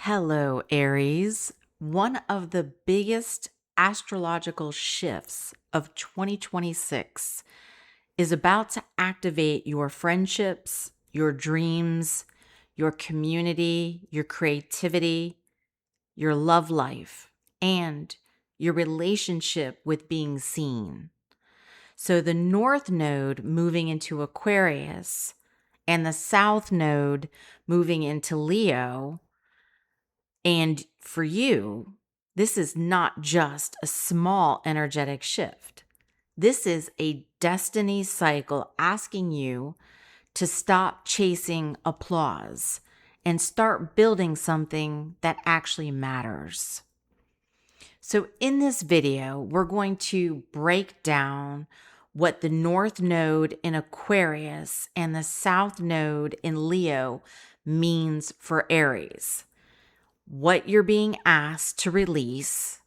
Hello, Aries. One of the biggest astrological shifts of 2026 is about to activate your friendships, your dreams, your community, your creativity, your love life, and your relationship with being seen. So the North Node moving into Aquarius and the South Node moving into Leo. And for you, this is not just a small energetic shift. This is a destiny cycle asking you to stop chasing applause and start building something that actually matters. So in this video, we're going to break down what the North Node in Aquarius and the South Node in Leo means for Aries, what you're being asked to release,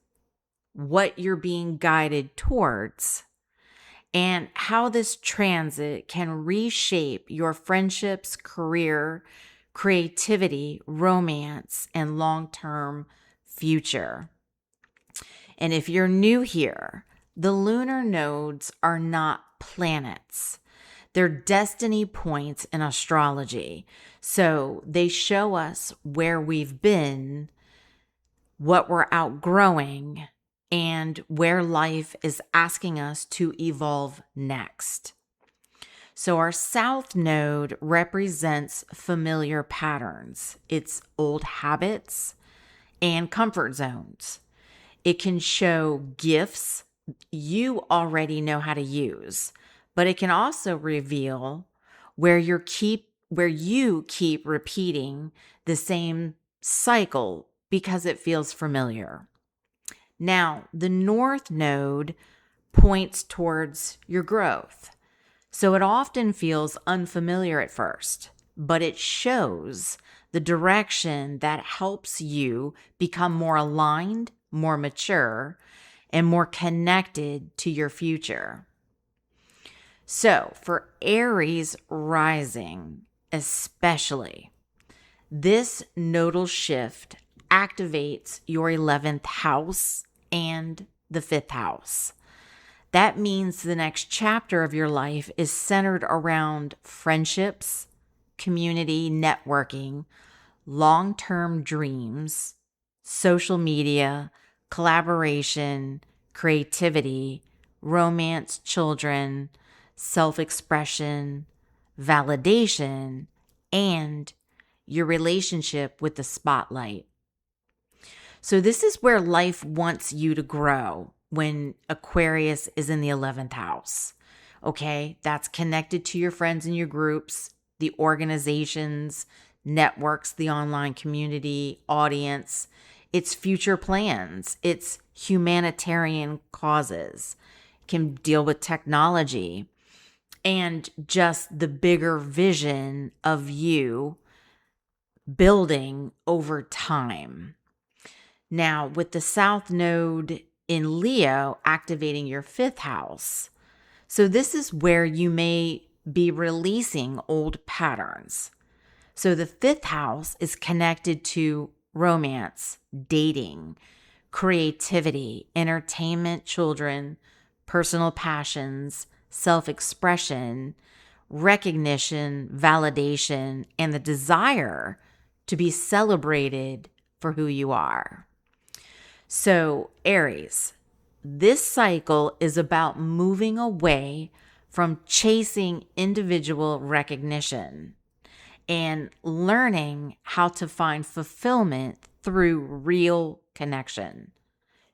what you're being guided towards, and how this transit can reshape your friendships, career, creativity, romance, and long-term future. And if you're new here, the lunar nodes are not planets. They're destiny points in astrology. So they show us where we've been, what we're outgrowing, and where life is asking us to evolve next. So our South Node represents familiar patterns. It's old habits and comfort zones. It can show gifts you already know how to use, but it can also reveal where you keep repeating the same cycle because it feels familiar. Now, the North Node points towards your growth. So it often feels unfamiliar at first, but it shows the direction that helps you become more aligned, more mature, and more connected to your future. So for Aries rising, especially, this nodal shift activates your 11th house and the 5th house. That means the next chapter of your life is centered around friendships, community, networking, long-term dreams, social media, collaboration, creativity, romance, children, self-expression, validation, and your relationship with the spotlight. So this is where life wants you to grow when Aquarius is in the 11th house. Okay, that's connected to your friends and your groups, the organizations, networks, the online community, audience. It's future plans. It's humanitarian causes. It can deal with technology and just the bigger vision of you building over time. Now, with the South Node in Leo activating your 5th house, so this is where you may be releasing old patterns. So the 5th house is connected to romance, dating, creativity, entertainment, children, personal passions, self-expression, recognition, validation, and the desire to be celebrated for who you are. So Aries, this cycle is about moving away from chasing individual recognition and learning how to find fulfillment through real connection,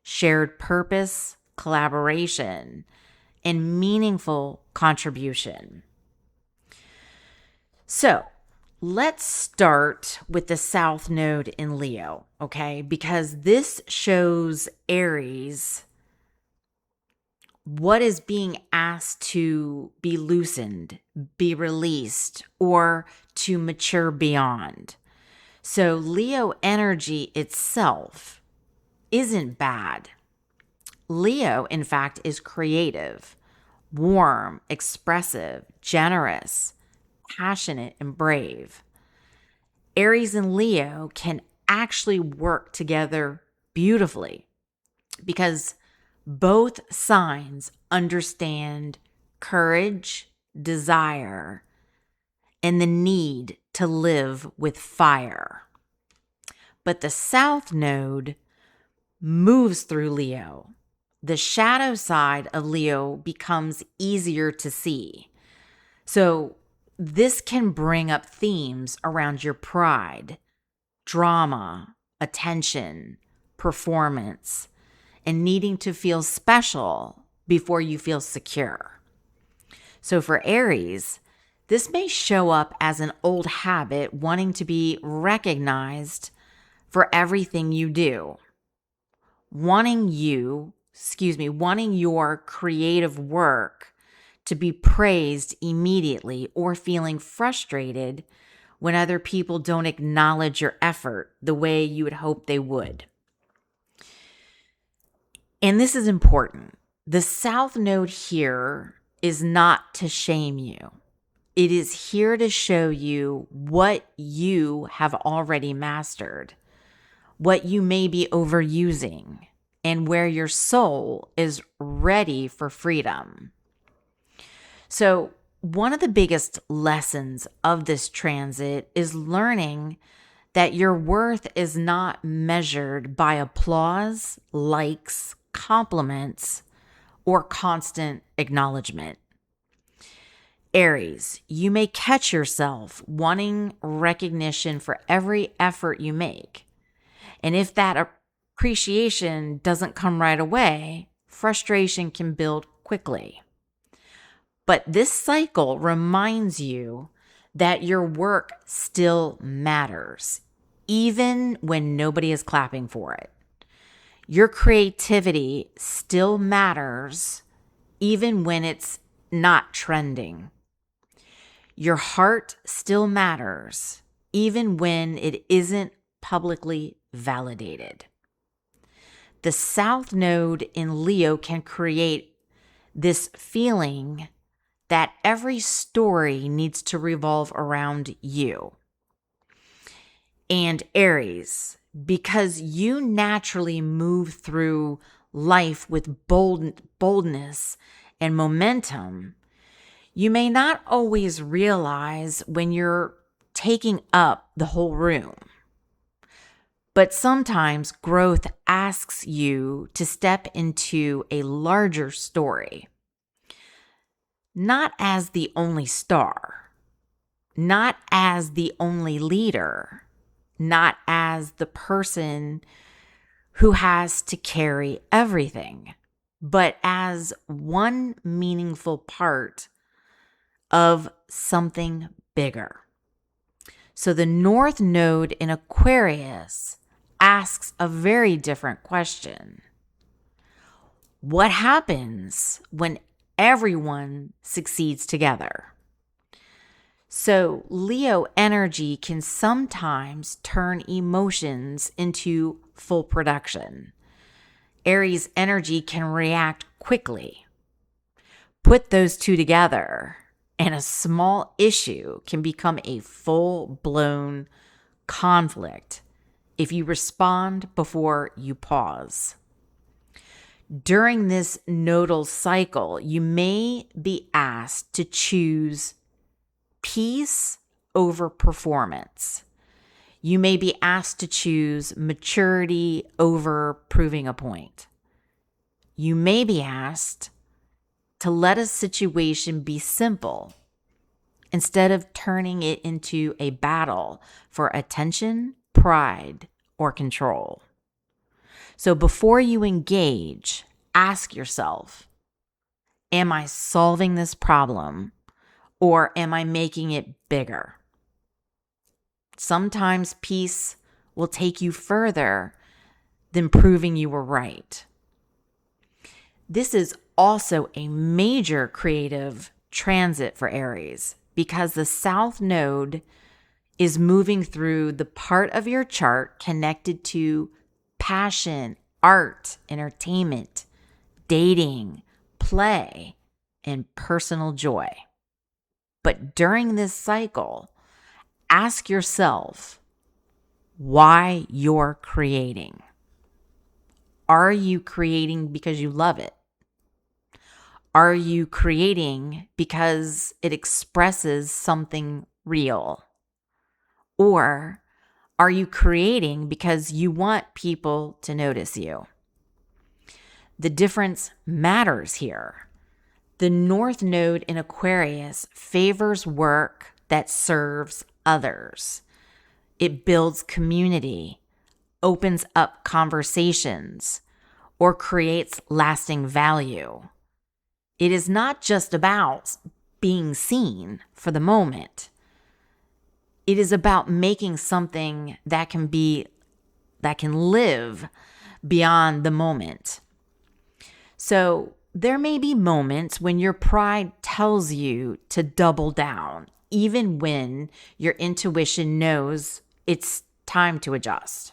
shared purpose, collaboration, and meaningful contribution. So let's start with the South Node in Leo, okay? Because this shows Aries what is being asked to be loosened, be released, or to mature beyond. So Leo energy itself isn't bad. Leo, in fact, is creative, warm, expressive, generous, passionate, and brave. Aries and Leo can actually work together beautifully because both signs understand courage, desire, and the need to live with fire. But the South Node moves through Leo. The shadow side of Leo becomes easier to see. So this can bring up themes around your pride, drama, attention, performance, and needing to feel special before you feel secure. So for Aries, this may show up as an old habit wanting to be recognized for everything you do. Wanting your creative work to be praised immediately or feeling frustrated when other people don't acknowledge your effort the way you would hope they would. And this is important. The South Node here is not to shame you. It is here to show you what you have already mastered, what you may be overusing, and where your soul is ready for freedom. So, one of the biggest lessons of this transit is learning that your worth is not measured by applause, likes, compliments, or constant acknowledgement. Aries, you may catch yourself wanting recognition for every effort you make. And if that appreciation doesn't come right away, frustration can build quickly. But this cycle reminds you that your work still matters, even when nobody is clapping for it. Your creativity still matters, even when it's not trending. Your heart still matters, even when it isn't publicly validated. The South Node in Leo can create this feeling that every story needs to revolve around you. And Aries, because you naturally move through life with boldness and momentum, you may not always realize when you're taking up the whole room. But sometimes growth asks you to step into a larger story. Not as the only star, not as the only leader, not as the person who has to carry everything, but as one meaningful part of something bigger. So the North Node in Aquarius asks a very different question. What happens when everyone succeeds together? So Leo energy can sometimes turn emotions into full production. Aries energy can react quickly. Put those two together, and a small issue can become a full-blown conflict if you respond before you pause. During this nodal cycle, you may be asked to choose peace over performance. You may be asked to choose maturity over proving a point. You may be asked to let a situation be simple instead of turning it into a battle for attention, pride, or control. So before you engage, ask yourself, am I solving this problem or am I making it bigger? Sometimes peace will take you further than proving you were right. This is also a major creative transit for Aries because the South Node is moving through the part of your chart connected to passion, art, entertainment, dating, play, and personal joy. But during this cycle, ask yourself, why you're creating. Are you creating because you love it? Are you creating because it expresses something real? Or are you creating because you want people to notice you? The difference matters here. The North Node in Aquarius favors work that serves others. It builds community, opens up conversations, or creates lasting value. It is not just about being seen for the moment. It is about making something that can live beyond the moment. So there may be moments when your pride tells you to double down, even when your intuition knows it's time to adjust.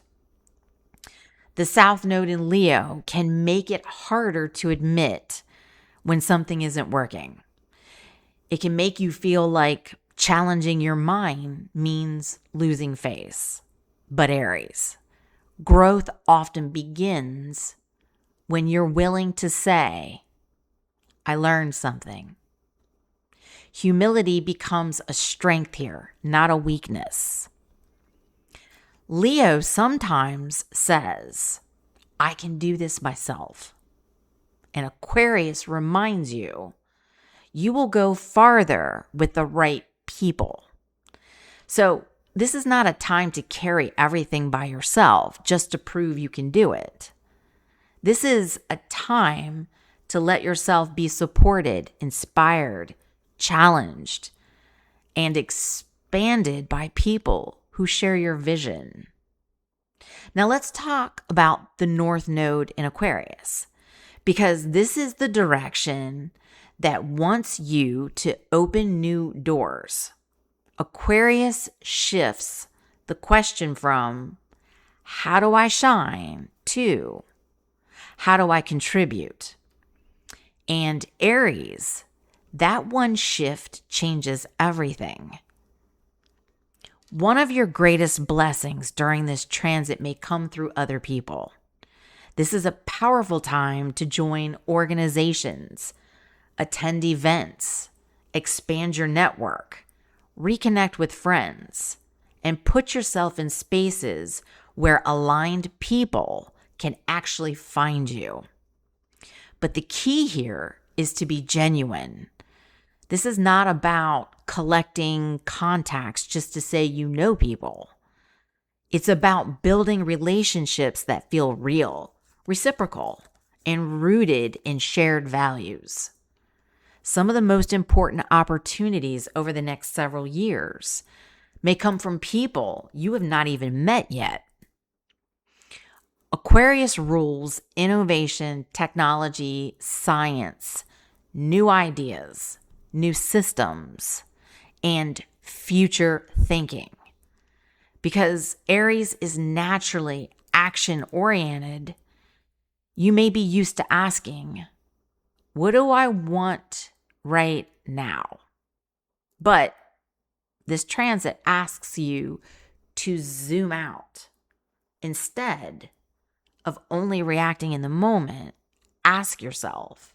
The South Node in Leo can make it harder to admit when something isn't working. It can make you feel like challenging your mind means losing face. But Aries, growth often begins when you're willing to say, I learned something. Humility becomes a strength here, not a weakness. Leo sometimes says, I can do this myself. And Aquarius reminds you, you will go farther with the right people. So this is not a time to carry everything by yourself just to prove you can do it. This is a time to let yourself be supported, inspired, challenged, and expanded by people who share your vision. Now let's talk about the North Node in Aquarius, because this is the direction that wants you to open new doors. Aquarius shifts the question from, how do I shine, to, how do I contribute? And Aries, that one shift changes everything. One of your greatest blessings during this transit may come through other people. This is a powerful time to join organizations, attend events, expand your network, reconnect with friends, and put yourself in spaces where aligned people can actually find you. But the key here is to be genuine. This is not about collecting contacts just to say you know people. It's about building relationships that feel real, reciprocal, and rooted in shared values. Some of the most important opportunities over the next several years may come from people you have not even met yet. Aquarius rules innovation, technology, science, new ideas, new systems, and future thinking. Because Aries is naturally action-oriented, you may be used to asking, what do I want right now? But this transit asks you to zoom out. Instead of only reacting in the moment, ask yourself,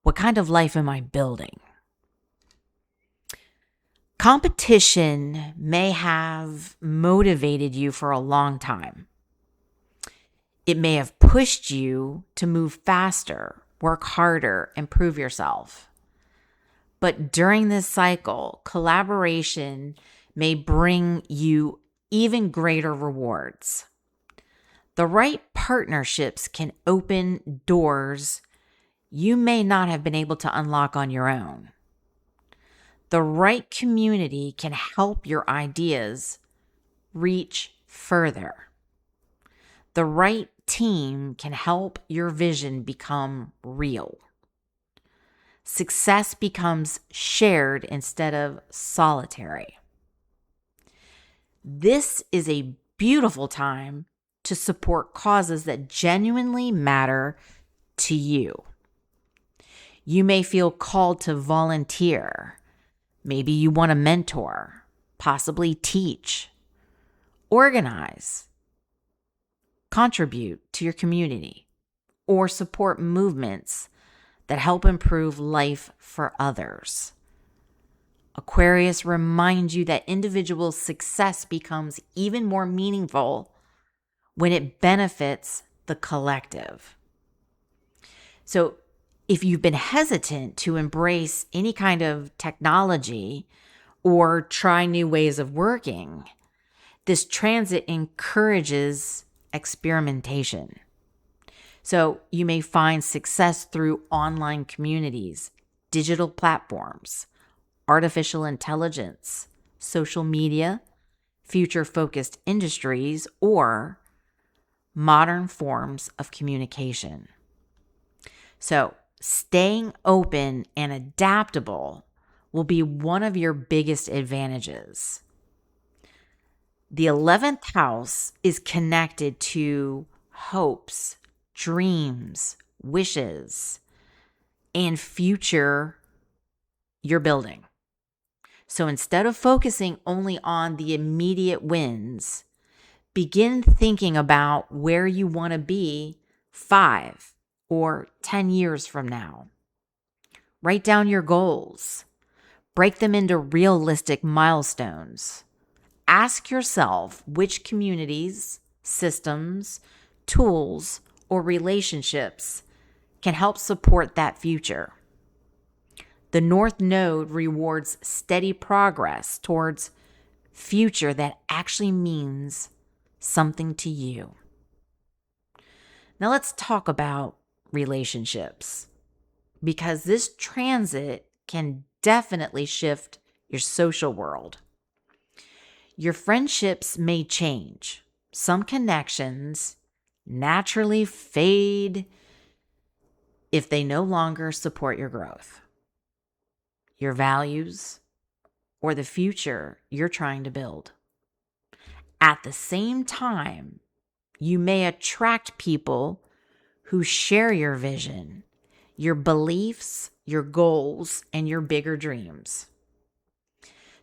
what kind of life am I building? Competition may have motivated you for a long time. It may have pushed you to move faster, work harder, and prove yourself. But during this cycle, collaboration may bring you even greater rewards. The right partnerships can open doors you may not have been able to unlock on your own. The right community can help your ideas reach further. The right team can help your vision become real. Success becomes shared instead of solitary. This is a beautiful time to support causes that genuinely matter to you. You may feel called to volunteer. Maybe you want to mentor, possibly teach, organize, contribute to your community, or support movements that help improve life for others. Aquarius reminds you that individual success becomes even more meaningful when it benefits the collective. So if you've been hesitant to embrace any kind of technology or try new ways of working, this transit encourages experimentation. So you may find success through online communities, digital platforms, artificial intelligence, social media, future-focused industries, or modern forms of communication. So staying open and adaptable will be one of your biggest advantages. The 11th house is connected to hopes, dreams, wishes, and future you're building. So instead of focusing only on the immediate wins, begin thinking about where you want to be 5 or 10 years from now. Write down your goals. Break them into realistic milestones. Ask yourself which communities, systems, tools, or relationships can help support that future. The North Node rewards steady progress towards future that actually means something to you. Now let's talk about relationships, because this transit can definitely shift your social world. Your friendships may change. Some connections naturally fade if they no longer support your growth, your values, or the future you're trying to build. At the same time, you may attract people who share your vision, your beliefs, your goals, and your bigger dreams.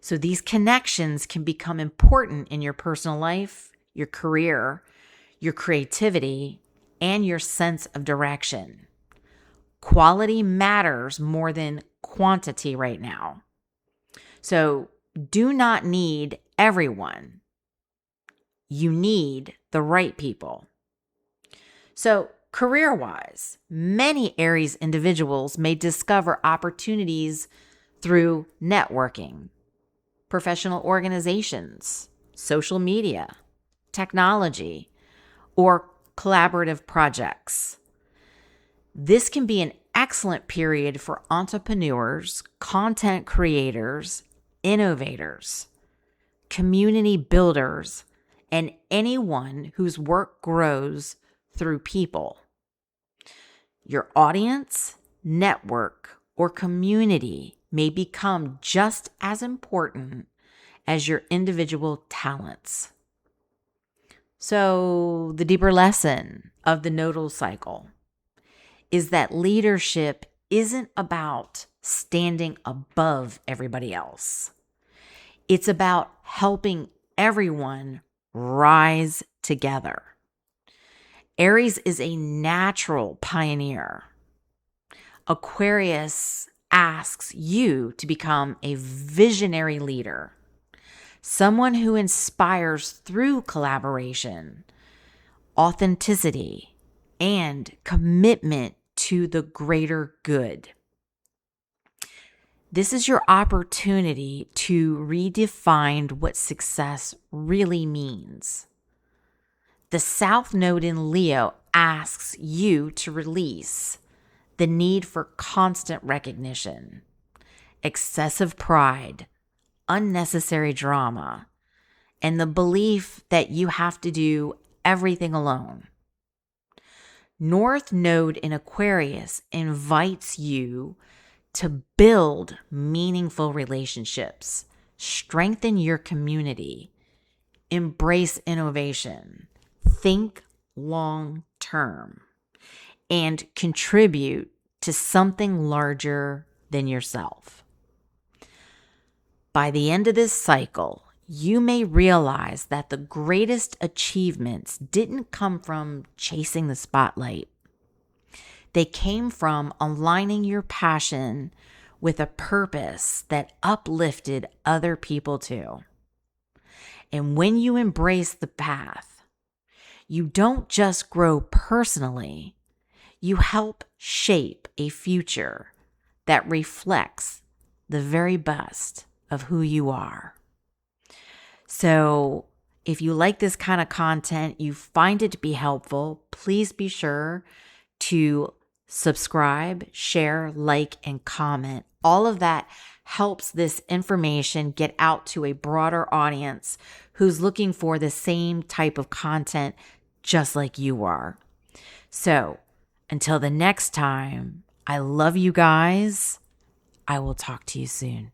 So these connections can become important in your personal life, your career, your creativity, and your sense of direction. Quality matters more than quantity right now. So do not need everyone. You need the right people. So career-wise, many Aries individuals may discover opportunities through networking, professional organizations, social media, technology, or collaborative projects. This can be an excellent period for entrepreneurs, content creators, innovators, community builders, and anyone whose work grows through people. Your audience, network, or community may become just as important as your individual talents. So, the deeper lesson of the nodal cycle is that leadership isn't about standing above everybody else. It's about helping everyone rise together. Aries is a natural pioneer. Aquarius asks you to become a visionary leader, someone who inspires through collaboration, authenticity, and commitment to the greater good. This is your opportunity to redefine what success really means. The South Node in Leo asks you to release the need for constant recognition, excessive pride, unnecessary drama, and the belief that you have to do everything alone. North Node in Aquarius invites you to build meaningful relationships, strengthen your community, embrace innovation, think long term, and contribute to something larger than yourself. By the end of this cycle, you may realize that the greatest achievements didn't come from chasing the spotlight. They came from aligning your passion with a purpose that uplifted other people too. And when you embrace the path, you don't just grow personally, you help shape a future that reflects the very best of who you are. So if you like this kind of content, you find it to be helpful, please be sure to subscribe, share, like, and comment. All of that helps this information get out to a broader audience who's looking for the same type of content just like you are. So until the next time, I love you guys. I will talk to you soon.